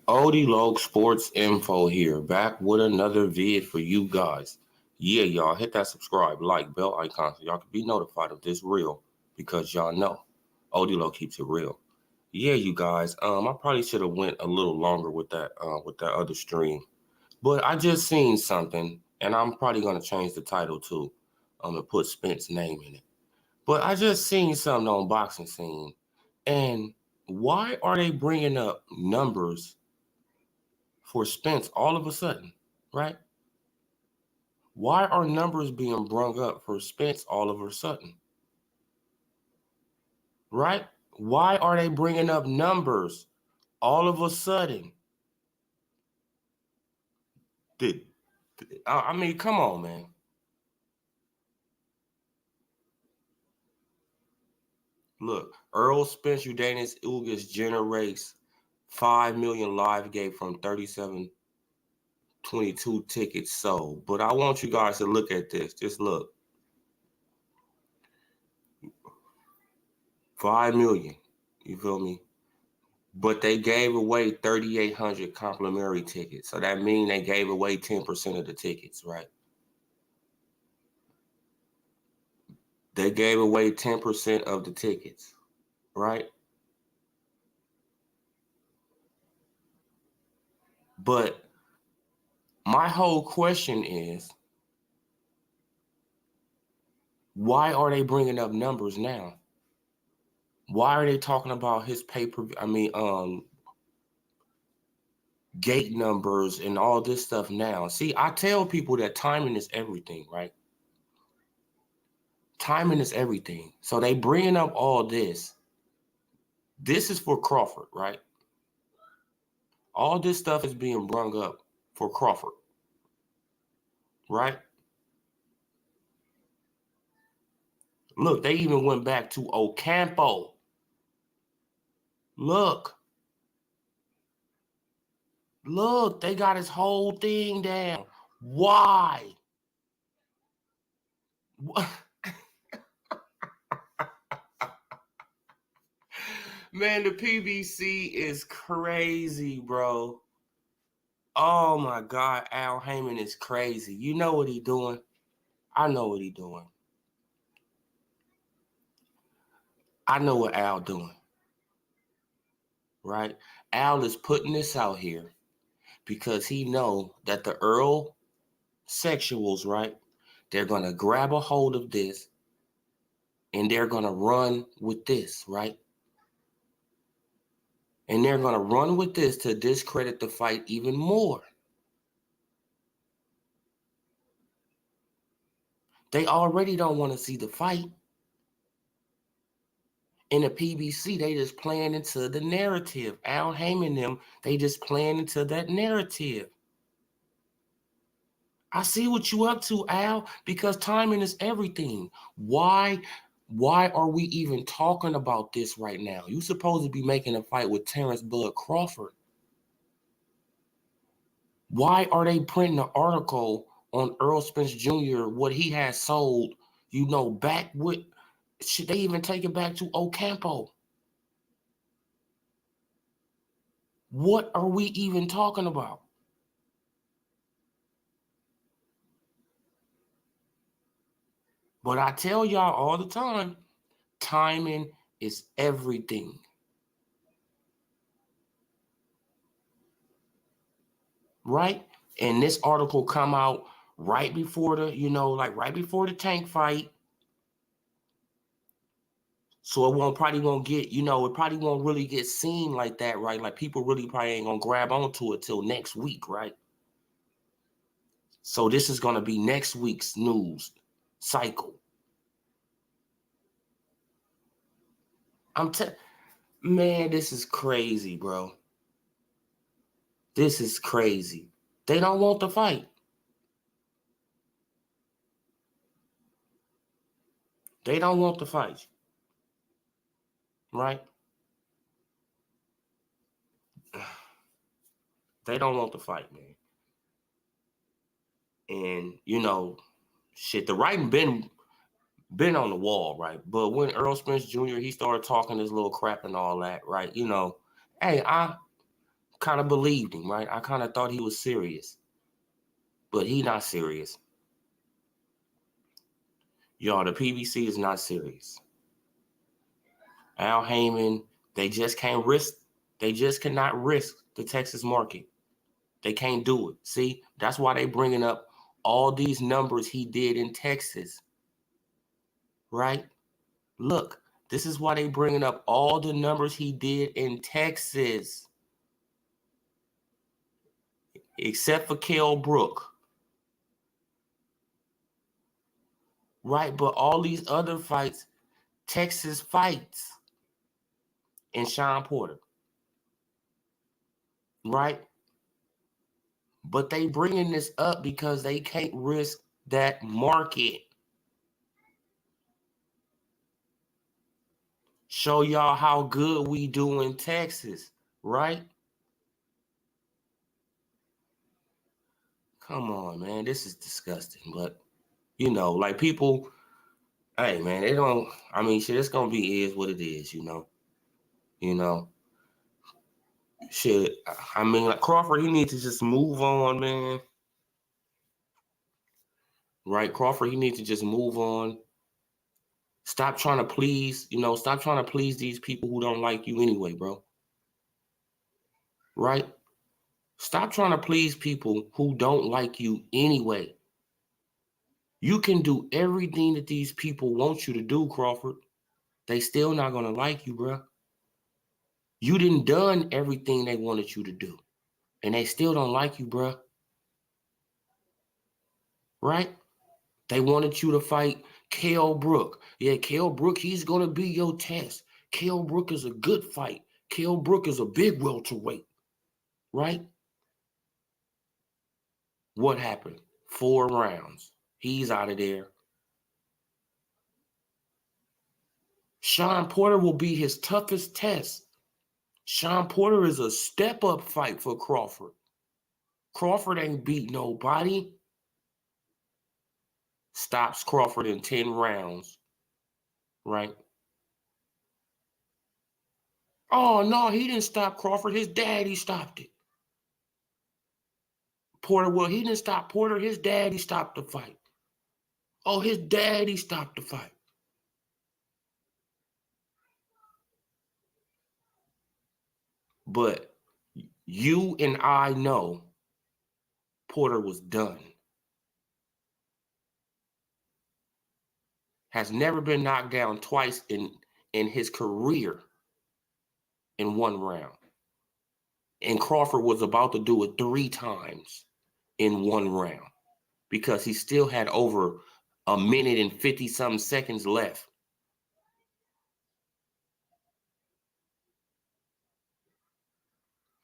Odie Log Sports Info here, back with another vid for you guys. Yeah, y'all hit that subscribe, like, bell icon so y'all can be notified of this reel because y'all know Odie Log keeps it real. Yeah, you guys. I probably should have went a little longer with that other stream, but I just seen something, and I'm probably gonna change the title too, and put Spence's name in it. But I just seen something on Boxingscene, and why are they bringing up numbers for Spence all of a sudden, right? Why are numbers being brung up for Spence all of a sudden, right? Why are they bringing up numbers all of a sudden? I mean, come on, man. Look, Earl Spence Udanis Ugas generates 5 million live gate from 3722 tickets sold. But I want you guys to look at this. Just look. 5 million. You feel me? But they gave away 3,800 complimentary tickets. So that means they gave away 10% of the tickets, right? They gave away 10% of the tickets, right? But my whole question is, why are they bringing up numbers now? Why are they talking about his gate numbers and all this stuff now? See, I tell people that timing is everything, right? Timing is everything. So they bringing up all this. This is for Crawford, right? All this stuff is being brung up for Crawford, right? Look, they even went back to Ocampo. Look, they got his whole thing down. Why? Man, the PBC is crazy, bro. Oh my God, Al Heyman is crazy. You know what he doing? I know what he doing. I know what Al doing. Right? Al is putting this out here because he know that the Earl sexuals, right? They're going to grab a hold of this and they're going to run with this, right? And they're going to run with this to discredit the fight even more. They already don't want to see the fight. In the PBC, they just playing into the narrative. Al Heyman them, they just playing into that narrative. I see what you up to, Al, because timing is everything. Why are we even talking about this right now? You supposed to be making a fight with Terrence Bud Crawford. Why are they printing an article on Earl Spence Jr., what he has sold, back with, should they even take it back to Ocampo? What are we even talking about? But I tell y'all all the time, timing is everything. Right? And this article come out right before the, right before the Tank fight. So it probably won't get, it probably won't really get seen like that, right? Like people really probably ain't gonna grab onto it till next week, right? So this is gonna be next week's news cycle. Man, this is crazy, bro. This is crazy. They don't want the fight. They don't want the fight. Right? They don't want the fight, man. And shit, the writing been on the wall, right? But when Earl Spence Jr. he started talking this little crap and all that, right? Hey, I kind of believed him, right? I kind of thought he was serious, but he not serious. Y'all, the PBC is not serious. Al Heyman, they just can't risk. They just cannot risk the Texas market. They can't do it. See, that's why they bringing up all these numbers he did in Texas, right? Look, this is why they bringing up all the numbers he did in Texas, except for Kell Brook, right? But all these other fights, Texas fights, and Sean Porter, right? But they bringing this up because they can't risk that market. Show y'all how good we do in Texas, right? Come on, man. This is disgusting. But, like people, hey, man, they don't, shit, it's going to be is what it is, You know, shit, like Crawford, he needs to just move on, man. Right? Crawford, he needs to just move on. Stop trying to please, stop trying to please these people who don't like you anyway, bro. Right? Stop trying to please people who don't like you anyway. You can do everything that these people want you to do, Crawford. They still not going to like you, bro. You done everything they wanted you to do. And they still don't like you, bro. Right? They wanted you to fight Kell Brook. Yeah, Kell Brook, he's going to be your test. Kell Brook is a good fight. Kell Brook is a big welterweight. Right? What happened? 4 rounds. He's out of there. Sean Porter will be his toughest test. Sean Porter is a step-up fight for Crawford. Crawford ain't beat nobody. Stops Crawford in 10 rounds. Right? Oh, no, he didn't stop Crawford. His daddy stopped it. Porter, well, he didn't stop Porter. His daddy stopped the fight. Oh, his daddy stopped the fight. But you and I know Porter was done. Has never been knocked down twice in his career in 1 round. And Crawford was about to do it 3 times in 1 round because he still had over a minute and 50-something seconds left.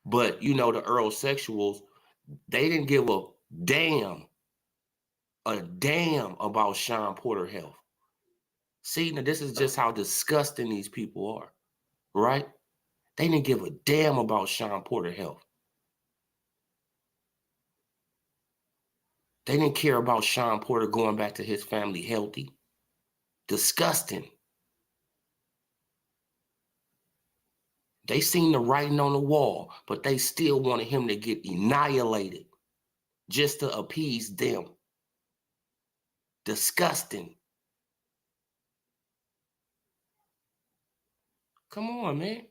But, the Earl Sexuals, they didn't give a damn about Sean Porter health. See, now this is just how disgusting these people are, right? They didn't give a damn about Sean Porter health. They didn't care about Sean Porter going back to his family healthy. Disgusting. They seen the writing on the wall, but they still wanted him to get annihilated just to appease them. Disgusting. Come on, man.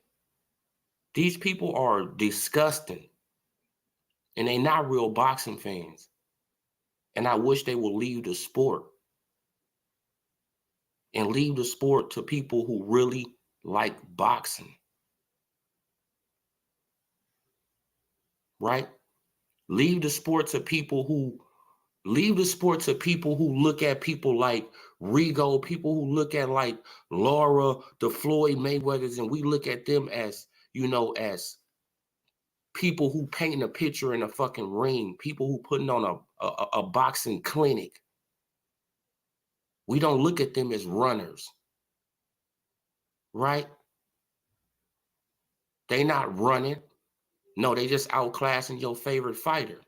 These people are disgusting. And they not real boxing fans. And I wish they would leave the sport. and leave the sport to people who really like boxing. Right? Leave the sport to people who look at people like Rigo, people who look at like Laura, the Floyd Mayweathers, and we look at them as, as people who paint a picture in a fucking ring, people who putting on a boxing clinic. We don't look at them as runners, right? They not running. No, they just outclassing your favorite fighter.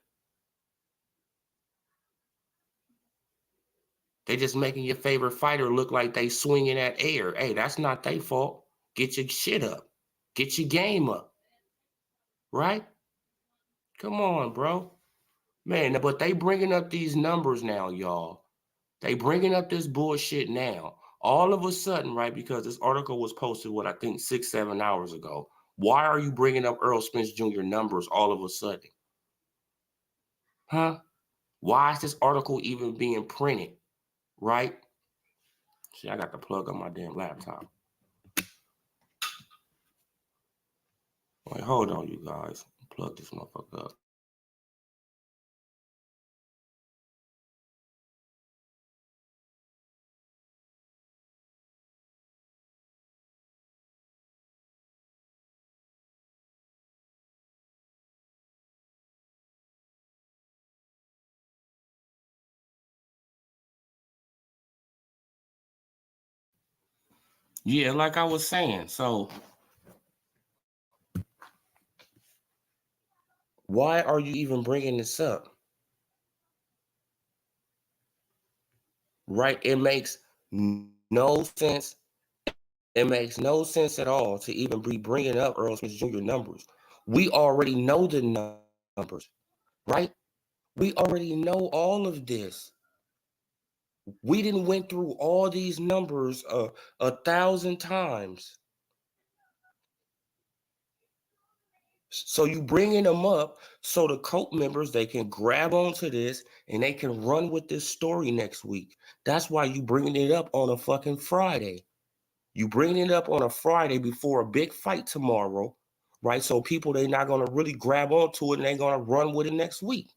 They just making your favorite fighter look like they swinging at air. Hey, that's not their fault. Get your shit up. Get your game up. Right? Come on, bro. Man, but they bringing up these numbers now, y'all. They bringing up this bullshit now. All of a sudden, right, because this article was posted, I think 6-7 hours ago. Why are you bringing up Earl Spence Jr. numbers all of a sudden? Huh? Why is this article even being printed, right? See, I got the plug on my damn laptop. Wait, hold on, you guys. Plug this motherfucker up. Yeah, like I was saying, so why are you even bringing this up? Right? It makes no sense. It makes no sense at all to even be bringing up Earl Smith Jr. numbers. We already know the numbers, right? We already know all of this. We didn't went through all these numbers 1,000 times. So you bringing them up so the cult members, they can grab onto this and they can run with this story next week. That's why you bringing it up on a fucking Friday. You bringing it up on a Friday before a big fight tomorrow, right? So people, they're not going to really grab onto it and they're going to run with it next week.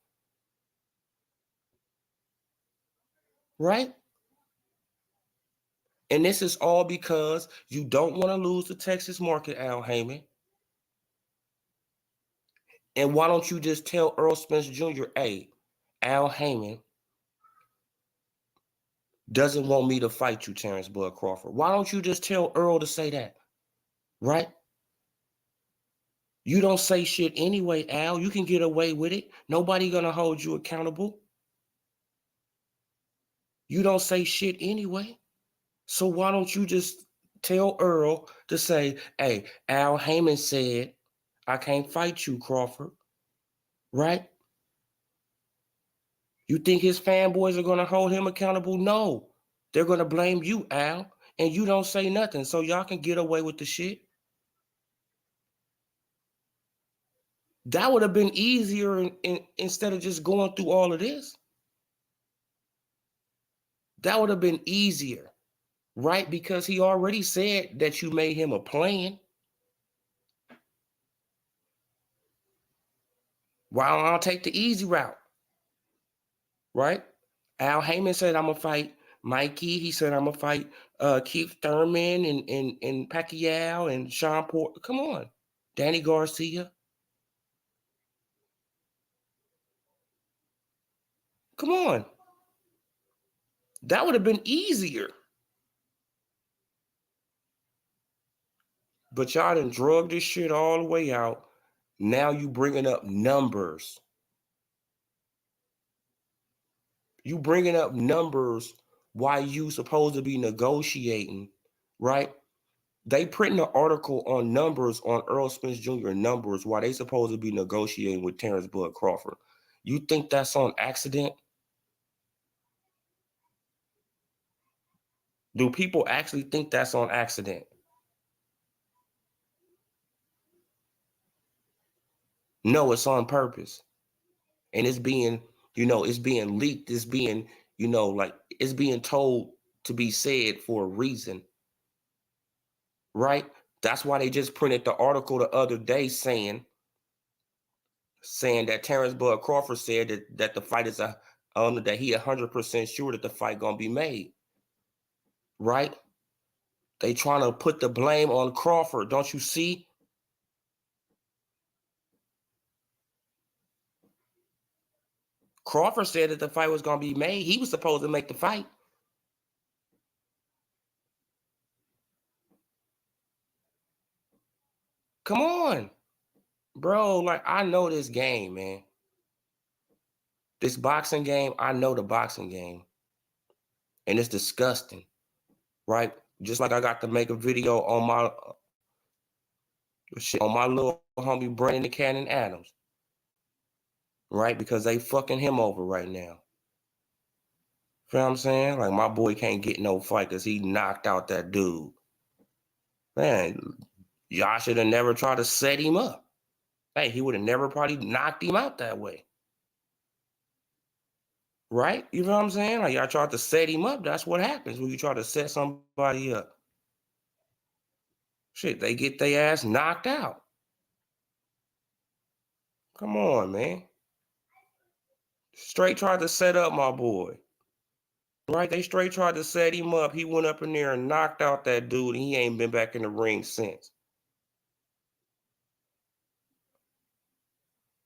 Right? And this is all because you don't want to lose the Texas market, Al Heyman. And why don't you just tell Earl Spence Jr., hey, Al Heyman doesn't want me to fight you, Terrence Bud Crawford. Why don't you just tell Earl to say that? Right? You don't say shit anyway, Al. You can get away with it. Nobody gonna hold you accountable. You don't say shit anyway. So why don't you just tell Earl to say, hey, Al Heyman said, I can't fight you, Crawford. Right? You think his fanboys are going to hold him accountable? No. They're going to blame you, Al, and you don't say nothing so y'all can get away with the shit. That would have been easier instead of just going through all of this. That would have been easier, right? Because he already said that you made him a plan. Why don't I take the easy route? Right? Al Heyman said, I'm going to fight Mikey. He said, I'm going to fight Keith Thurman and Pacquiao and Sean Porter. Come on. Danny Garcia. Come on. That would have been easier. But y'all done drug this shit all the way out. Now you bringing up numbers. You bringing up numbers while you supposed to be negotiating, right? They printing an article on numbers on Earl Spence Jr. numbers while they supposed to be negotiating with Terrence Bud Crawford. You think that's on accident? Do people actually think that's on accident? No, it's on purpose. And it's being, it's being leaked. It's being, like it's being told to be said for a reason, right? That's why they just printed the article the other day saying that Terrence Bud Crawford said that the fight is that he 100% sure that the fight gonna be made, right? They trying to put the blame on Crawford. Don't you see? Crawford said that the fight was gonna be made. He was supposed to make the fight. Come on, bro. Like, I know this game, man. This boxing game, I know the boxing game. And it's disgusting, right? Just like I got to make a video on my little homie Brandon the Cannon Adams, right? Because they fucking him over right now. You know what I'm saying? Like, my boy can't get no fight because he knocked out that dude. Man, y'all should have never tried to set him up. Hey, he would have never probably knocked him out that way. Right? You know what I'm saying? Like, y'all tried to set him up. That's what happens when you try to set somebody up. Shit, they get their ass knocked out. Come on, man. Straight tried to set up my boy. Right? They straight tried to set him up. He went up in there and knocked out that dude, and he ain't been back in the ring since.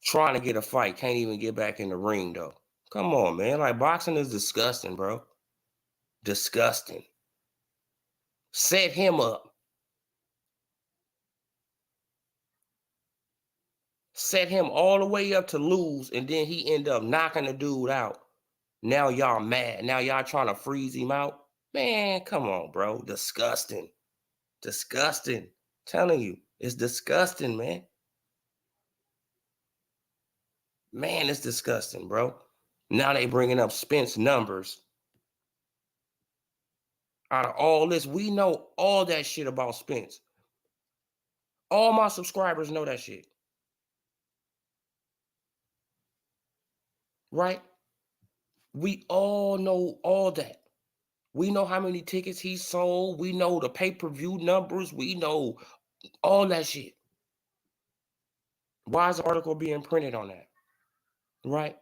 Trying to get a fight. Can't even get back in the ring, though. Come on, man. Like, boxing is disgusting, bro. Disgusting. Set him up. Set him all the way up to lose, and then he end up knocking the dude out. Now y'all mad. Now y'all trying to freeze him out. Man, come on, bro. Disgusting. Disgusting. Telling you, it's disgusting, man. Man, it's disgusting, bro. Now they bringing up Spence numbers. Out of all this, we know all that shit about Spence. All my subscribers know that shit. Right? We all know all that. We know how many tickets he sold. We know the pay-per-view numbers. We know all that shit. Why is the article being printed on that? Right?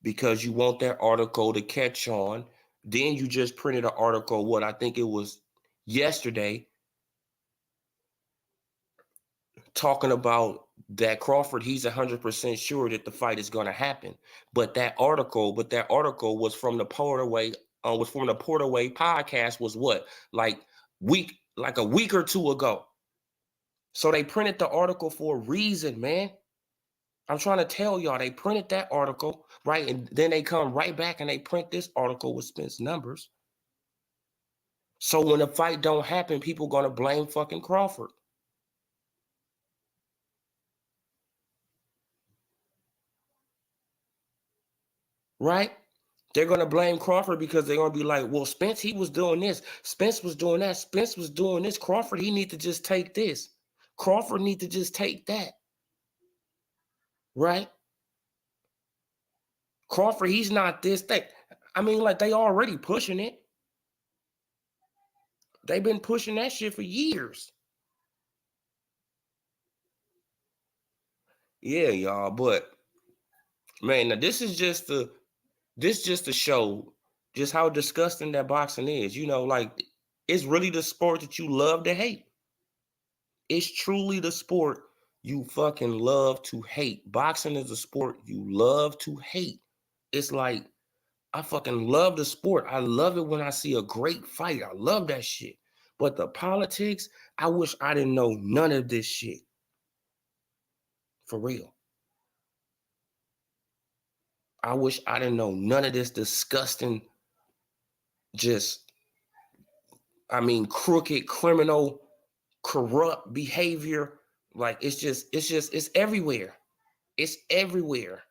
Because you want that article to catch on. Then you just printed an article, I think it was yesterday, talking about that Crawford, he's 100% sure that the fight is going to happen. But that article was from the Porterway, podcast, was what? Like a week or two ago. So they printed the article for a reason, man. I'm trying to tell y'all, they printed that article, right? And then they come right back and they print this article with Spence numbers. So when the fight don't happen, people gonna blame fucking Crawford. Right? They're gonna blame Crawford because they're gonna be like, well, Spence, he was doing this. Spence was doing that. Spence was doing this. Crawford, he need to just take this. Crawford need to just take that. Right? Crawford, he's not this thing. I mean, like, they already pushing it. They've been pushing that shit for years. Yeah, y'all, but man, now this just to show just how disgusting that boxing is. You know, like, it's really the sport that you love to hate. It's truly the sport you fucking love to hate. Boxing is a sport you love to hate. It's like, I fucking love the sport. I love it when I see a great fight. I love that shit. But the politics, I wish I didn't know none of this shit. For real. I wish I didn't know none of this disgusting, crooked, criminal, corrupt behavior. Like, it's everywhere. It's everywhere.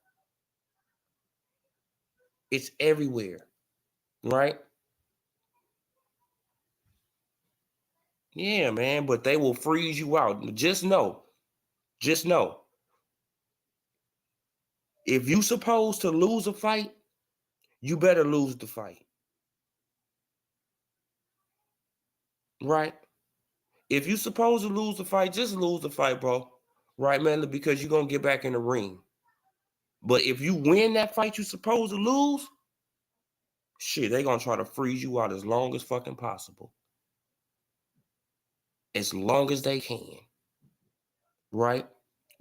It's everywhere. Right? Yeah, man, but they will freeze you out. Just know, if you supposed to lose a fight, you better lose the fight. right? If you supposed to lose the fight, just lose the fight, bro. Right, man? Because you're going to get back in the ring. But if you win that fight you supposed to lose, shit, they going to try to freeze you out as long as fucking possible. As long as they can. Right?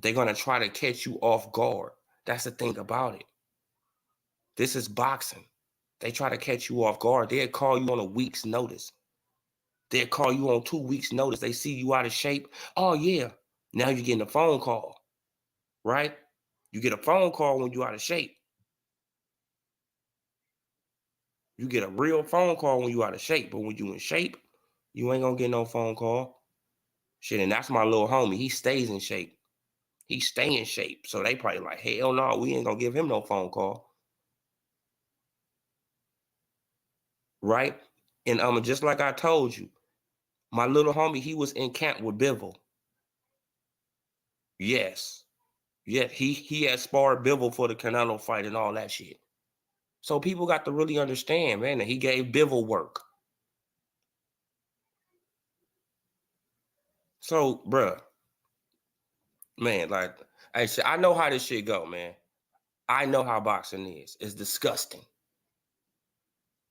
They're going to try to catch you off guard. That's the thing about it. This is boxing. They try to catch you off guard. They'll call you on a week's notice. They'll call you on 2 weeks' notice. They see you out of shape. Oh, yeah. Now you're getting a phone call. Right? You get a phone call when you're out of shape. You get a real phone call when you're out of shape. But when you in shape, you ain't going to get no phone call. Shit, and that's my little homie. He stays in shape. He stay in shape. So they probably like, hell no, we ain't going to give him no phone call. Right? And just like I told you, my little homie, he was in camp with Bivol. Yes. Yeah, he had sparred Bivol for the Canelo fight and all that shit. So people got to really understand, man, that he gave Bivol work. So, bruh, man, like, I know how this shit go, man. I know how boxing is. It's disgusting.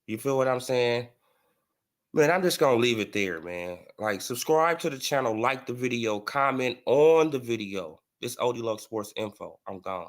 You feel what I'm saying? Man, I'm just going to leave it there, man. Like, subscribe to the channel, like the video, comment on the video. This OD Sports Info. I'm gone.